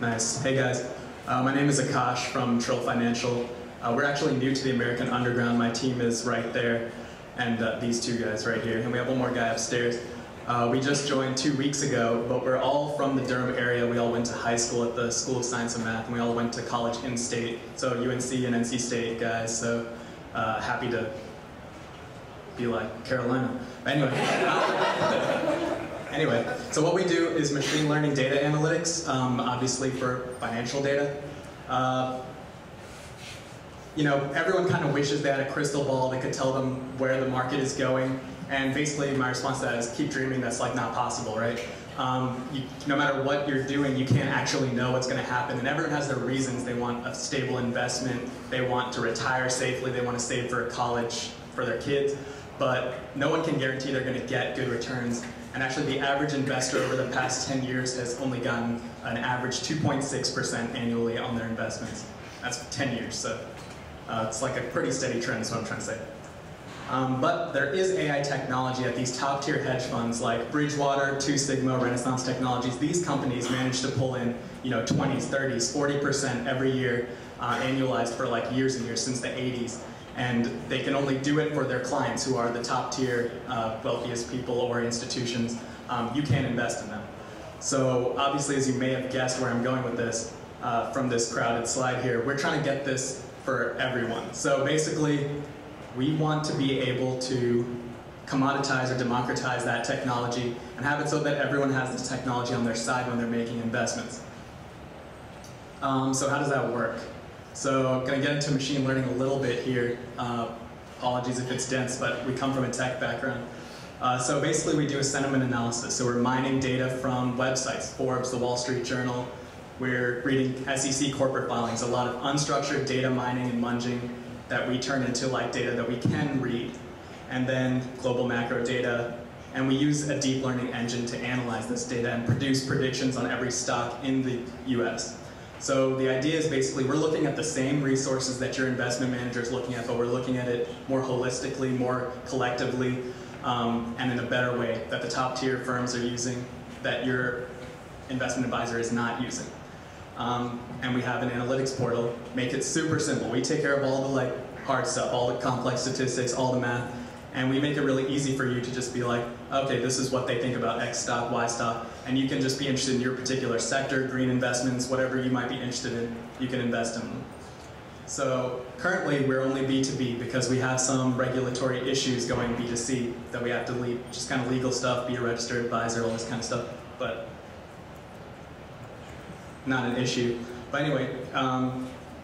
Nice. Hey guys, my name is Akash from Trill Financial. We're actually new to the American Underground. My team is right there, and these two guys right here, and we have one more guy upstairs. We just joined 2 weeks ago, but we're all from the Durham area. We all went to high school at the School of Science and Math, and we all went to college in-state, so UNC and NC State guys, so happy to be like Carolina. Anyway, so what we do is machine learning data analytics, obviously for financial data. You know, everyone kind of wishes they had a crystal ball that could tell them where the market is going, and basically my response to that is keep dreaming. That's like not possible, right? No matter what you're doing, you can't actually know what's going to happen, and everyone has their reasons. They want a stable investment, they want to retire safely, they want to save for college for their kids, but no one can guarantee they're going to get good returns. And actually the average investor over the past 10 years has only gotten an average 2.6% annually on their investments. That's 10 years, so it's like a pretty steady trend is what I'm trying to say. But there is AI technology at these top tier hedge funds like Bridgewater, Two Sigma, Renaissance Technologies. These companies manage to pull in 20s, 30s, 40% every year annualized for like years and years since the 80s. And they can only do it for their clients who are the top tier, wealthiest people or institutions. You can't invest in them. So obviously, as you may have guessed where I'm going with this, from this crowded slide here, we're trying to get this for everyone. So basically, we want to be able to commoditize or democratize that technology and have it so that everyone has this technology on their side when they're making investments. So how does that work? So I'm going to get into machine learning a little bit here. Apologies if it's dense, but we come from a tech background. So basically we do a sentiment analysis. So we're mining data from websites, Forbes, the Wall Street Journal. We're reading SEC corporate filings, a lot of unstructured data mining and munging that we turn into like data that we can read. And then global macro data. And we use a deep learning engine to analyze this data and produce predictions on every stock in the US. So the idea is basically we're looking at the same resources that your investment manager is looking at, but we're looking at it more holistically, more collectively, and in a better way that the top tier firms are using that your investment advisor is not using. And we have an analytics portal, make it super simple. We take care of all the hard stuff, all the complex statistics, all the math, and we make it really easy for you to just be like, okay, this is what they think about X stock, Y stock, and you can just be interested in your particular sector, green investments, whatever you might be interested in, you can invest in them. So currently we're only B2B because we have some regulatory issues going B2C that we have to leave, just kind of legal stuff, be a registered advisor, all this kind of stuff, but not an issue. But anyway,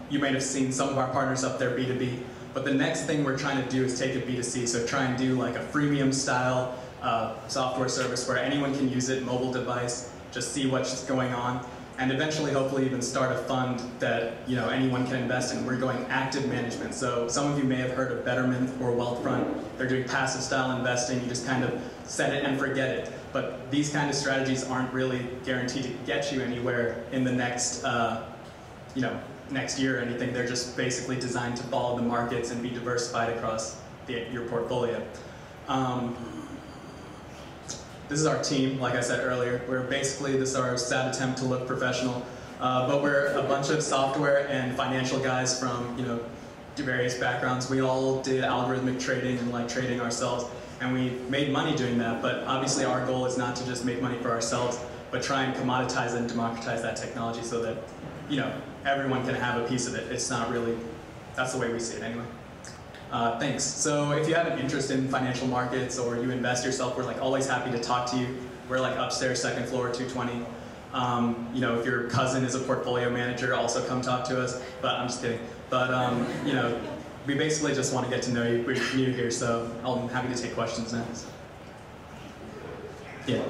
you might have seen some of our partners up there B2B. But the next thing we're trying to do is take it B2C, so try and do like a freemium style software service where anyone can use it, mobile device, just see what's going on, and eventually hopefully even start a fund that anyone can invest in. We're going active management. So some of you may have heard of Betterment or Wealthfront. They're doing passive style investing. You just kind of set it and forget it. But these kind of strategies aren't really guaranteed to get you anywhere in the next next year or anything. They're just basically designed to follow the markets and be diversified across your portfolio. This is our team, like I said earlier. this is our sad attempt to look professional, but we're a bunch of software and financial guys from various backgrounds. We all did algorithmic trading and trading ourselves, and we made money doing that, but obviously our goal is not to just make money for ourselves, but try and commoditize and democratize that technology so that everyone can have a piece of it. It's not really, that's the way we see it anyway. Thanks. So if you have an interest in financial markets or you invest yourself, we're always happy to talk to you. We're upstairs, second floor, 220. If your cousin is a portfolio manager, also come talk to us. But I'm just kidding. But we basically just want to get to know you. We're new here, so I'm happy to take questions next. Yeah.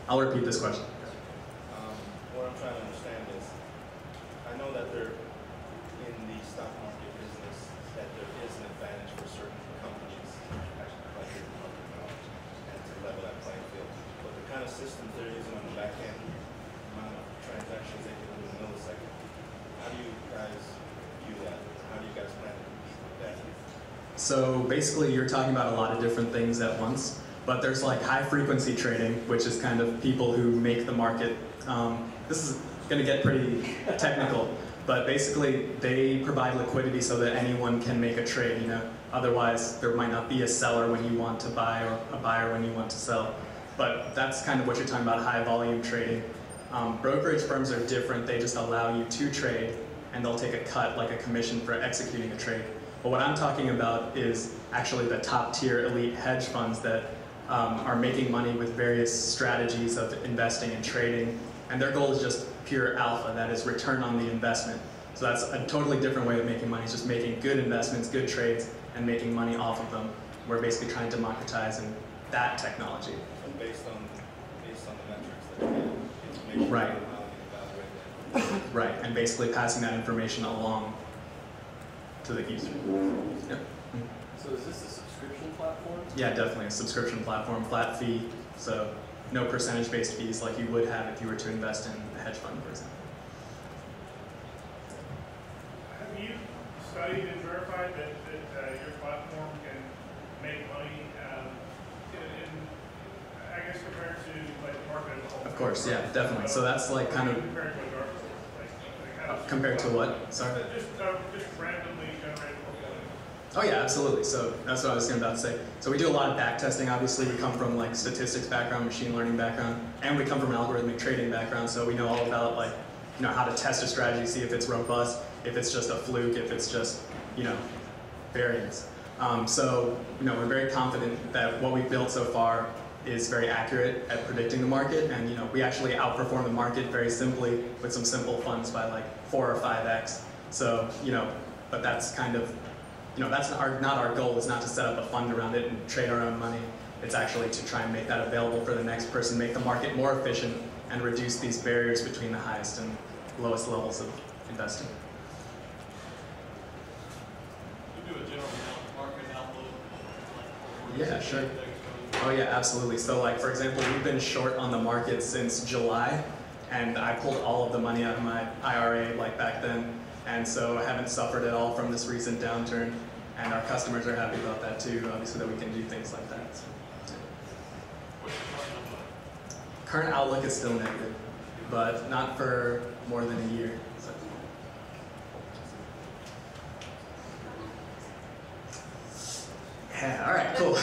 I'll repeat this question. What I'm trying to understand is, I know that in the stock market business, that there is an advantage for certain companies, actually like your company, and to level that playing field. But the kind of systems they're using on the back end, amount of transactions they can do in a millisecond. How do you guys view that? How do you guys plan to compete with that? So basically you're talking about a lot of different things at once, but there's like high frequency trading, which is kind of people who make the market. This is going to get pretty technical, but basically they provide liquidity so that anyone can make a trade, you know. Otherwise there might not be a seller when you want to buy or a buyer when you want to sell. But that's kind of what you're talking about, high volume trading. Brokerage firms are different. They just allow you to trade and they'll take a cut, like a commission for executing a trade. But what I'm talking about is actually the top tier elite hedge funds that are making money with various strategies of investing and trading. And their goal is just pure alpha, that is return on the investment. So that's a totally different way of making money. It's just making good investments, good trades, and making money off of them. We're basically trying to democratize that technology. And based on the metrics that you get, make sure Right. you evaluate that. Right, and basically passing that information along to the user. Yep. So is this a subscription platform? Yeah, definitely a subscription platform, flat fee, so no percentage-based fees like you would have if you were to invest in a hedge fund, for example. Have you studied and verified that your platform can make money I guess, compared to like the market as a whole? Of course, yeah, definitely. So that's like kind of compared to a dark pool, like how does compared to what? Sorry. Just randomly generated portfolio. Oh yeah, absolutely. So that's what I was about to say. So we do a lot of back testing. Obviously, we come from like statistics background, machine learning background, and we come from an algorithmic trading background. So we know all about like, you know, how to test a strategy, see if it's robust, if it's just a fluke, if it's just, you know, variance. So you know, we're very confident that what we've built so far is very accurate at predicting the market, and you know, we actually outperform the market very simply with some simple funds by like 4 or 5x. So you know, but that's kind of, you know, that's not our goal. Is not to set up a fund around it and trade our own money. It's actually to try and make that available for the next person, make the market more efficient, and reduce these barriers between the highest and lowest levels of investing. You do a general market outlook? Yeah, sure. Oh yeah, absolutely. So like, for example, we've been short on the market since July, and I pulled all of the money out of my IRA like back then, and so I haven't suffered at all from this recent downturn, and our customers are happy about that too, obviously, that we can do things like that. So, yeah. Current outlook is still negative, but not for more than a year. So. Yeah, all right, cool.